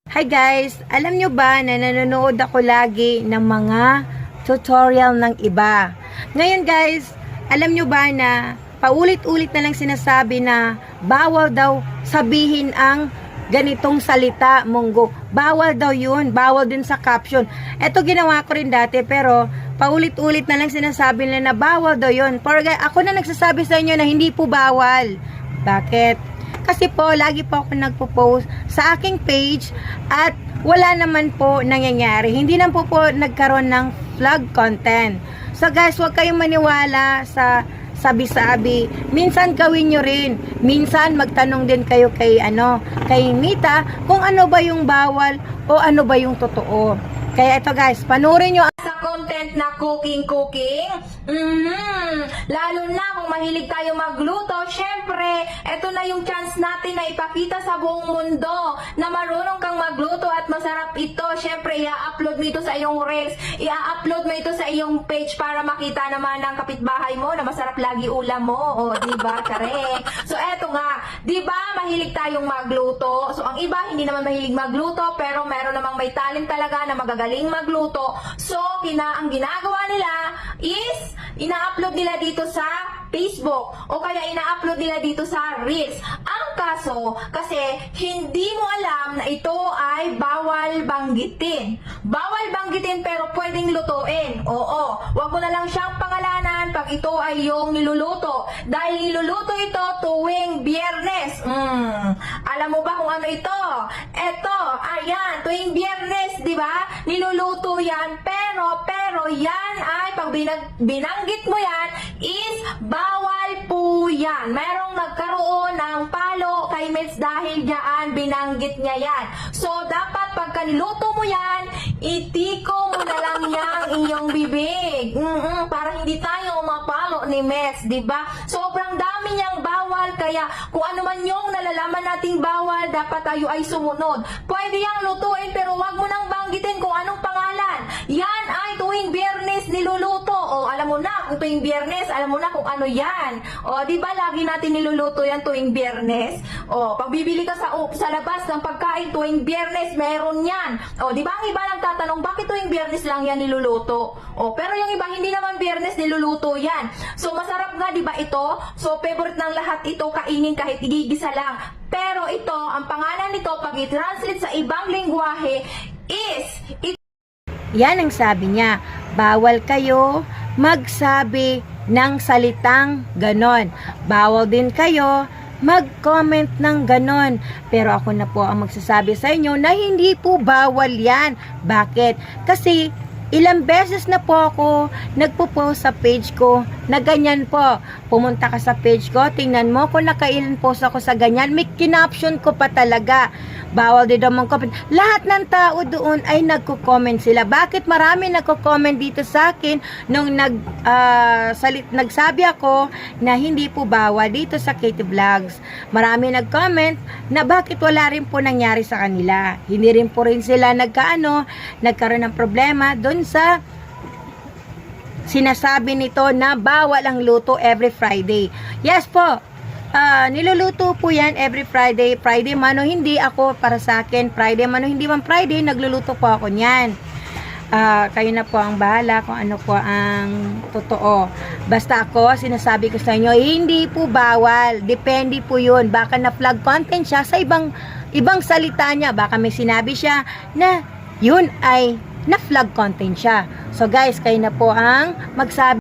Hi guys! Alam nyo ba na nanonood ako lagi ng mga tutorial ng iba? Ngayon guys, alam nyo ba na paulit-ulit na lang sinasabi na bawal daw sabihin ang ganitong salita, munggo. Bawal daw yun. Bawal din sa caption. Eto ginawa ko rin dati pero paulit-ulit na lang sinasabi nila na bawal daw yun. Pero ako na nagsasabi sa inyo na hindi po bawal. Bakit? Kasi po, lagi po ako nagpo-post sa aking page at wala naman po nangyayari. Hindi na po nagkaroon ng vlog content. So guys, huwag kayong maniwala sa sabi-sabi. Minsan gawin nyo rin. Minsan magtanong din kayo kay Nita kung ano ba yung bawal o ano ba yung totoo. Kaya ito guys, panurin nyo Sa content na cooking. Lalo na kung mahilig tayo magluto, syempre, eto na yung chance natin na ipakita sa buong mundo na marunong kang magluto at masarap ito. Syempre, i-upload mo ito sa iyong reels, i-upload mo ito sa iyong page para makita naman ng kapitbahay mo na masarap lagi ulam mo. O, diba? Kare. So, eto nga, diba mahilig tayong magluto? So, ang iba hindi naman mahilig magluto, pero meron namang may talent talaga na magagaling magluto. So, ang ginagawa nila is ina-upload nila dito sa Facebook o kaya ina-upload nila dito sa Reels. Ang kaso, kasi hindi mo alam na ito ay bawal banggitin. Bawal banggitin pero pwedeng lutuin. Oo, wag mo na lang siyang pangalanan pag ito ay yung niluluto. Dahil niluluto ito tuwing Biyernes. Alam mo ba kung ano ito? Ito, ayan, tuwing Biyernes, di ba? Niluluto yan, pero yan ay pag binanggit mo yan is bawal po yan. Merong nagkaroon ng palo kay Miss dahil diyan binanggit niya yan. So, dapat pagka niluto mo yan, itiko mo na lang yang iyong bibig. Para hindi tayo mapalo ni Miss, diba? Sobrang dami niyang bawal, kaya kung ano man yung nalalaman nating bawal, dapat tayo ay sumunod. Pwede yang lutuin, pero wag mo nang banggitin kung anong pangalan. Yan ay tuwing Biyernes niluluto. O, alam mo na kung tuwing Biyernes, alam mo na kung ano yan. O, di ba lagi natin niluluto yan tuwing Biyernes? O, pag bibili ka sa labas ng pagkain tuwing Biyernes, meron yan. O, di ba ang iba nagtatanong, bakit tuwing Biyernes lang yan niluluto? O, pero yung iba hindi naman Biyernes niluluto yan. So, masarap nga, di ba ito? So, favorite ng lahat ito kainin kahit igigisa lang. Pero ito, ang pangalan nito, pag i-translate sa ibang lengguwahe, is Yan ang sabi niya, bawal kayo magsabi ng salitang ganon. Bawal din kayo mag-comment ng ganon. Pero ako na po ang magsasabi sa inyo na hindi po bawal yan. Bakit? Kasi ilang beses na po ako nagpo-post sa page ko na ganyan po. Pumunta ka sa page ko, tingnan mo kung nakailan post ako sa ganyan. May kinoption ko pa talaga. Bawal din daw mag-comment. Lahat ng tao doon ay nagko-comment sila. Bakit marami nagko-comment dito sa akin nung nagsabi ako na hindi po bawal dito sa Katie Vlogs. Marami nag-comment na bakit wala rin po nangyari sa kanila. Hindi rin po rin sila nagkaroon ng problema doon sa sinasabi nito na bawal ang luto every Friday. Yes po. Niluluto po yan every Friday. Friday man o hindi, ako para sa akin, Friday man o hindi man Friday, nagluluto po ako niyan. Kayo na po ang bahala kung ano po ang totoo. Basta ako, sinasabi ko sa inyo, hindi po bawal. Depende po yun. Baka na-flag content siya sa ibang salita niya. Baka may sinabi siya na yun ay na-flag content siya. So guys, kayo na po ang magsabi.